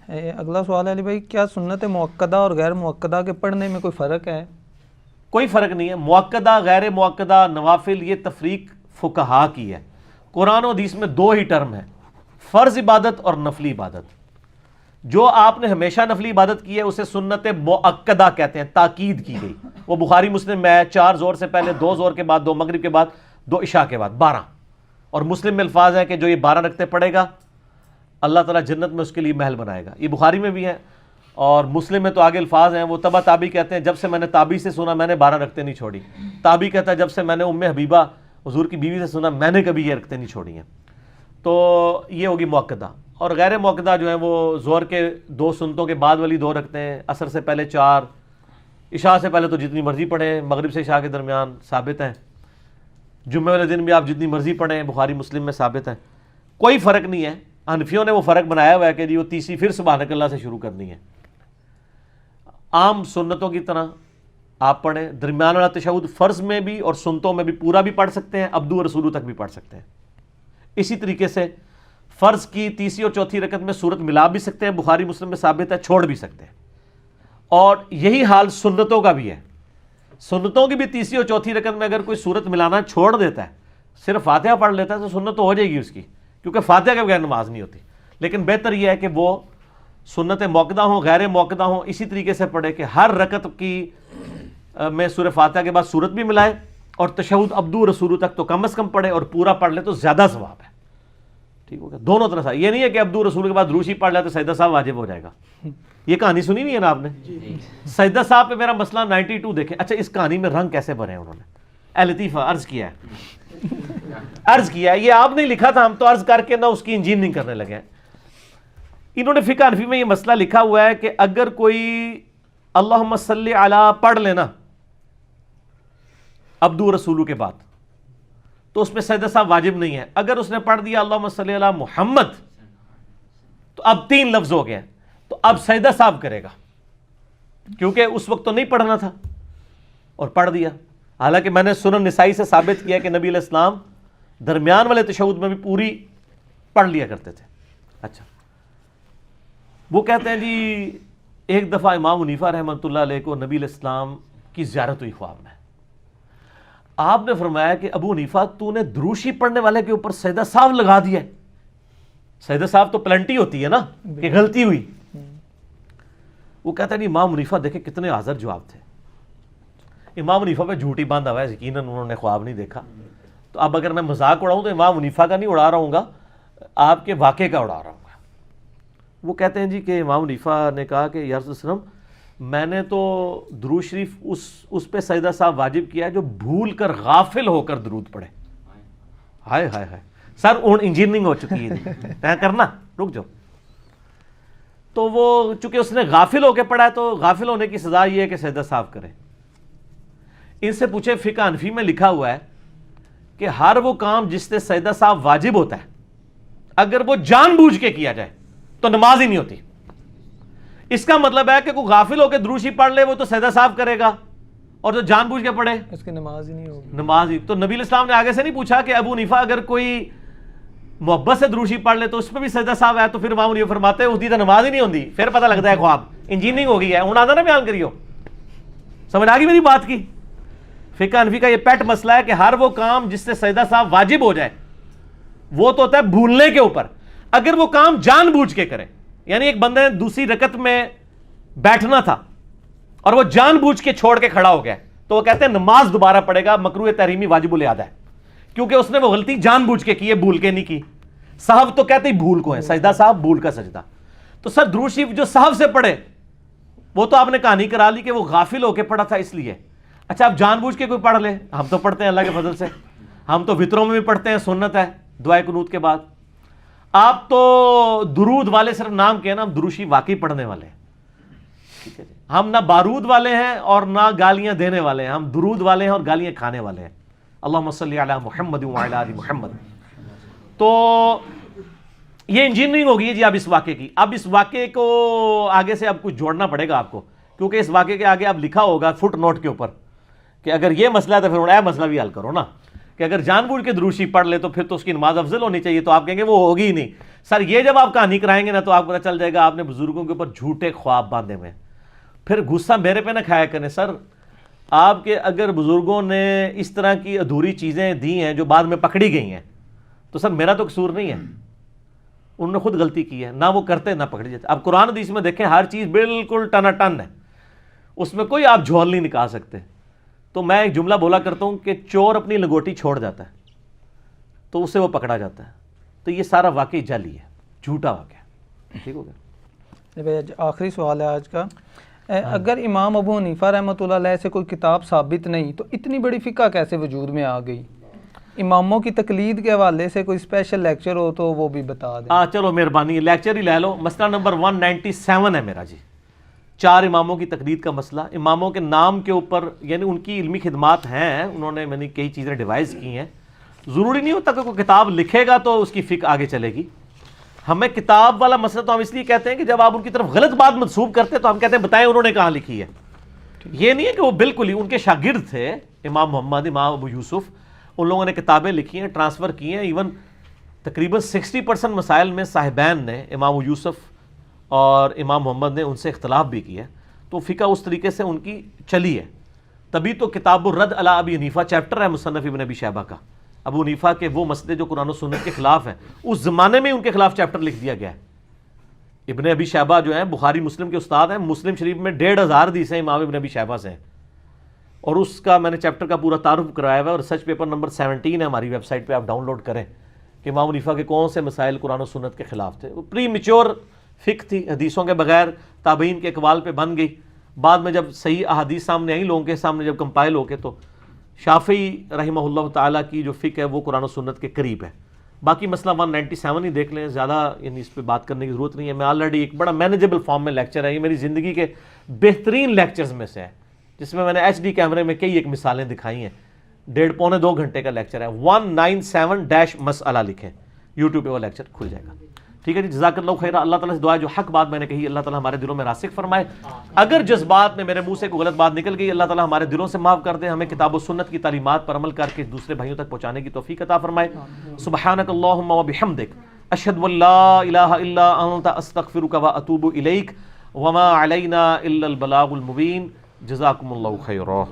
اگلا سوال ہے علی بھائی، کیا سنت مؤکدہ اور غیر مؤکدہ کے پڑھنے میں کوئی فرق ہے؟ کوئی فرق نہیں ہے. مؤکدہ غیر مؤکدہ نوافل یہ تفریق فقہا کی ہے. قرآن و حدیث میں دو ہی ٹرم ہیں، فرض عبادت اور نفلی عبادت. جو آپ نے ہمیشہ نفلی عبادت کی ہے اسے سنت مؤکدہ کہتے ہیں، تاکید کی گئی. وہ بخاری مسلم میں ہے، 4 ظہر سے پہلے، 2 ظہر کے بعد، 2 مغرب کے بعد، 2 عشاء کے بعد، 12. اور مسلم میں الفاظ ہیں کہ جو یہ 12 رکھتے پڑے گا اللہ تعالیٰ جنت میں اس کے لیے محل بنائے گا. یہ بخاری میں بھی ہے اور مسلم میں تو آگے الفاظ ہیں. وہ تبا تابی کہتے ہیں جب سے میں نے تابی سے سنا میں نے 12 رکھتے نہیں چھوڑی. تابی کہتا ہے جب سے میں نے ام حبیبہ حضور کی بیوی سے سنا میں نے کبھی یہ رکھتے نہیں چھوڑی ہیں. تو یہ ہوگی مؤکدہ. اور غیر مؤکدہ جو ہیں وہ ظہر کے 2 سنتوں کے بعد والی 2 رکھتے ہیں، عصر سے پہلے 4، عشاء سے پہلے تو جتنی مرضی پڑھیں، مغرب سے عشاء کے درمیان ثابت ہیں، جمعہ والے دن بھی آپ جتنی مرضی پڑھیں، بخاری مسلم میں ثابت ہے. کوئی فرق نہیں ہے. حنفیوں نے وہ فرق بنایا ہوا ہے کہ جی وہ تیسری پھر سبحانک اللہ سے شروع کرنی ہے. عام سنتوں کی طرح آپ پڑھیں. درمیان والا تشہد فرض میں بھی اور سنتوں میں بھی پورا بھی پڑھ سکتے ہیں، عبدو و رسولو تک بھی پڑھ سکتے ہیں. اسی طریقے سے فرض کی تیسری اور چوتھی رکعت میں سورت ملا بھی سکتے ہیں، بخاری مسلم میں ثابت ہے، چھوڑ بھی سکتے ہیں. اور یہی حال سنتوں کا بھی ہے. سنتوں کی بھی تیسری اور چوتھی رکعت میں اگر کوئی سورت ملانا چھوڑ دیتا ہے، صرف فاتحہ پڑھ لیتا ہے، تو سنت تو ہو جائے گی اس کی، کیونکہ فاتحہ کے بغیر نماز نہیں ہوتی. لیکن بہتر یہ ہے کہ وہ سنت مؤکدہ ہوں، غیر مؤکدہ ہوں، اسی طریقے سے پڑھے کہ ہر رکعت کی میں سورہ فاتحہ کے بعد سورت بھی ملائے، اور تشہد عبدو رسولو تک تو کم از کم پڑھے، اور پورا پڑھ لے تو زیادہ ثواب ہے. ٹھیک ہو گیا؟ دونوں طرح سے. یہ نہیں ہے کہ عبدو رسول کے بعد روشی پڑھ لے تو سجدہ صاحب واجب ہو جائے گا. یہ کہانی سنی نہیں ہے نا آپ نے؟ سجدہ صاحب پہ میرا مسئلہ 92 دیکھیں. اچھا اس کہانی میں رنگ کیسے بھرے ہیں انہوں نے؟ اے لطیفہ عرض کیا ہے یہ آپ نے لکھا تھا، ہم تو عرض کر کے نہ اس کی انجینئرنگ کرنے لگے ہیں. انہوں نے فقہ حنفی میں یہ مسئلہ لکھا ہوا ہے کہ اگر کوئی اللہم صلی علی پڑھ لینا عبدو رسولو کے بعد تو اس میں سجدہ صاحب واجب نہیں ہے. اگر اس نے پڑھ دیا اللہم صلی علی محمد تو اب 3 لفظ ہو گئے، تو اب سجدہ صاحب کرے گا، کیونکہ اس وقت تو نہیں پڑھنا تھا اور پڑھ دیا. حالانکہ میں نے سنن نسائی سے ثابت کیا کہ نبی علیہ السلام درمیان والے تشہد میں بھی پوری پڑھ لیا کرتے تھے. اچھا وہ کہتے ہیں جی ایک دفعہ امام حنیفہ رحمۃ اللہ علیہ کو نبی علیہ السلام کی زیارت ہوئی خواب میں. آپ نے فرمایا کہ ابو حنیفہ تو نے دروشی پڑھنے والے کے اوپر سجدہ صاحب لگا دیا. سجدہ صاحب تو پلنٹی ہوتی ہے نا کہ غلطی ہوئی. وہ کہتا ہے نہیں امام حنیفہ دیکھیں کتنے حاضر جواب تھے. امام حنیفہ پہ جھوٹی باندھا ہوا ہے، یقیناً انہوں نے خواب نہیں دیکھا. تو اب اگر میں مذاق اڑاؤں تو امام حنیفہ کا نہیں اڑا رہا ہوں گا، آپ کے واقعے کا اڑا رہا ہوں گا. وہ کہتے ہیں جی کہ امام حنیفہ نے کہا کہ یا رسول اللہ علیہ وسلم میں نے تو درود شریف اس پہ سجدہ صاحب واجب کیا ہے جو بھول کر غافل ہو کر درود پڑھے. ہائے ہائے ہائے سر انجینئرنگ ہو چکی ہے جی کرنا رک جاؤ. تو وہ چونکہ اس نے غافل ہو کے پڑھا ہے تو غافل ہونے کی سزا یہ ہے کہ سجدہ صاحب کرے. ان سے پوچھے فقہ حنفی میں لکھا ہوا ہے کہ ہر وہ کام جس سے سجدہ صاحب واجب ہوتا ہے اگر وہ جان بوجھ کے کیا جائے تو نماز ہی نہیں ہوتی. اس کا مطلب ہے کہ کوئی غافل ہو کے دروشی پڑھ لے وہ تو سجدہ صاحب کرے گا، اور جو جان بوجھ کے پڑھے اس کی نماز ہی نہیں ہوگی. نماز ہی. تو نبی علیہ السلام نے آگے سے نہیں پوچھا کہ ابو حنیفہ اگر کوئی محبت سے دروشی پڑھ لے تو اس پہ بھی سجدہ صاحب ہے، تو پھر امام حنیفہ فرماتے ہیں اس دی تو نماز ہی نہیں ہوتی. پھر پتہ لگتا ہے خواب انجینئرنگ ہو گئی ہے. ہوں آدھا نا بیان کریو، سمجھ آ گئی میری بات کی؟ فقہ حنفی کا یہ پیٹ مسئلہ ہے کہ ہر وہ کام جس سے سجدہ صاحب واجب ہو جائے وہ تو ہوتا ہے بھولنے کے اوپر. اگر وہ کام جان بوجھ کے کرے، یعنی ایک بندے نے دوسری رکعت میں بیٹھنا تھا اور وہ جان بوجھ کے چھوڑ کے کھڑا ہو گیا تو وہ کہتے ہیں نماز دوبارہ پڑھے گا، مکروہ تحریمی واجب الادا ہے، کیونکہ اس نے وہ غلطی جان بوجھ کے کی ہے، بھول کے نہیں کی. صحو تو کہتے ہی بھول کو ہے، سجدہ صاحب بھول کا سجدہ. تو سر درود شریف جو صحو سے پڑھے وہ تو آپ نے کہانی کرا لی کہ وہ غافل ہو کے پڑھا تھا اس لیے. اچھا آپ جان بوجھ کے کوئی پڑھ لے، ہم تو پڑھتے ہیں اللہ کے فضل سے، ہم تو وطروں میں بھی پڑھتے ہیں، سنت ہے دعائے قنوت کے بعد. آپ تو درود والے صرف نام کے ہیں نا، ہم دروشی واقعی پڑھنے والے ہیں. ٹھیک ہے جی، ہم نہ بارود والے ہیں اور نہ گالیاں دینے والے ہیں، ہم درود والے ہیں اور گالیاں کھانے والے ہیں. اللہم صلی علی محمد وعلی آل محمد. تو یہ انجینئرنگ ہو گئی ہے جی اب اس واقعے کی. اب اس واقعے کو آگے سے اب کچھ جوڑنا پڑے گا آپ کو، کیونکہ اس واقعے کے آگے اب لکھا ہوگا فٹ نوٹ کے اوپر کہ اگر یہ مسئلہ ہے تو پھر اے مسئلہ بھی حل کرو نا، کہ اگر جان بوجھ کے دروشی پڑھ لے تو پھر تو اس کی نماز افضل ہونی چاہیے، تو آپ کہیں گے وہ ہوگی ہی نہیں۔ سر یہ جب آپ کہانی کرائیں گے نا تو آپ کو پتہ چل جائے گا آپ نے بزرگوں کے اوپر جھوٹے خواب باندھے ہوئے ہیں۔ پھر غصہ میرے پہ نہ کھایا کریں سر، آپ کے اگر بزرگوں نے اس طرح کی ادھوری چیزیں دی ہیں جو بعد میں پکڑی گئی ہیں تو سر میرا تو قصور نہیں ہے، انہوں نے خود غلطی کی ہے، نہ وہ کرتے نہ پکڑی جاتے۔ اب قرآن حدیث میں دیکھیں ہر چیز بالکل ٹنا ٹن ہے، اس میں کوئی آپ جھول نہیں نکال سکتے۔ تو میں ایک جملہ بولا کرتا ہوں کہ چور اپنی لنگوٹی چھوڑ جاتا ہے تو اسے وہ پکڑا جاتا ہے، تو یہ سارا واقعی جعلی ہے، جھوٹا واقعہ۔ ٹھیک ہو گیا؟ آخری سوال ہے آج کا، اگر امام ابو حنیفہ رحمۃ اللہ علیہ سے کوئی کتاب ثابت نہیں تو اتنی بڑی فقہ کیسے وجود میں آ گئی؟ اماموں کی تقلید کے حوالے سے کوئی اسپیشل لیکچر ہو تو وہ بھی بتا دیں۔ چلو مہربانی ہے، لیکچر ہی لے لو۔ مسئلہ نمبر 197 ہے میرا جی، 4 اماموں کی تقلید کا مسئلہ۔ اماموں کے نام کے اوپر یعنی ان کی علمی خدمات ہیں، انہوں نے میں نے کئی چیزیں ڈیوائز کی ہیں، ضروری نہیں ہوتا کہ کوئی کتاب لکھے گا تو اس کی فقہ آگے چلے گی۔ ہمیں کتاب والا مسئلہ تو ہم اس لیے کہتے ہیں کہ جب آپ ان کی طرف غلط بات منسوب کرتے ہیں تو ہم کہتے ہیں بتائیں انہوں نے کہاں لکھی ہے۔ یہ نہیں ہے کہ وہ بالکل ہی، ان کے شاگرد تھے امام محمد، امام ابو یوسف، ان لوگوں نے کتابیں لکھی ہیں، ٹرانسفر کی ہیں، ایون تقریباً 60% مسائل میں صاحبین نے، امام ابو یوسف اور امام محمد نے ان سے اختلاف بھی کیا ہے، تو فقہ اس طریقے سے ان کی چلی ہے۔ تبھی تو کتاب الرد علی ابی حنیفہ چیپٹر ہے مصنف ابن ابی شیبہ کا، ابو حنیفہ کے وہ مسئلے جو قرآن و سنت کے خلاف ہیں، اس زمانے میں ان کے خلاف چیپٹر لکھ دیا گیا ہے۔ ابن ابی شیبہ جو ہیں بخاری مسلم کے استاد ہیں، مسلم شریف میں 1500 حدیثیں امام ابن ابی شیبہ سے ہیں، اور اس کا میں نے چیپٹر کا پورا تعارف کرایا ہوا ہے، اور ریسرچ پیپر نمبر 17 ہے ہماری ویب سائٹ پہ، آپ ڈاؤن لوڈ کریں کہ امام حنیفہ کے کون سے مسائل قرآن و سنت کے خلاف تھے۔ وہ پری میچور فقہ تھی، حدیثوں کے بغیر تابعین کے اقوال پہ بن گئی، بعد میں جب صحیح احادیث سامنے آئیں لوگوں کے سامنے جب کمپائل ہو کے، تو شافعی رحمہ اللہ تعالیٰ کی جو فقہ ہے وہ قرآن و سنت کے قریب ہے۔ باقی مسئلہ 197 ہی دیکھ لیں، زیادہ یعنی اس پہ بات کرنے کی ضرورت نہیں ہے۔ میں آلریڈی ایک بڑا مینیجبل فارم میں لیکچر ہے، یہ میری زندگی کے بہترین لیکچرز میں سے ہے، جس میں نے ایچ ڈی کیمرے میں کئی ایک مثالیں دکھائی ہیں۔ 1.5 پونے 2 گھنٹے کا لیکچر ہے، 197 مسئلہ لکھیں، یوٹیوب پہ وہ لیکچر کھل جائے گا۔ ٹھیک ہے جی، جزاک اللہ خیر۔ اللہ تعالیٰ سے دعا ہے جو حق بات میں نے کہی اللہ تعالیٰ ہمارے دلوں میں راسخ فرمائے، اگر جذبات میں میرے منہ سے کوئی غلط بات نکل گئی اللہ تعالیٰ ہمارے دلوں سے معاف کر دے، ہمیں کتاب و سنت کی تعلیمات پر عمل کر کے دوسرے بھائیوں تک پہنچانے کی توفیق عطا فرمائے۔ سبحانک اللہم و بحمدک، اشہد ان لا الہ الا انت، استغفرک و اتوب الیک، وما علینا الا البلاغ المبین۔ جزاکم اللہ خیرا۔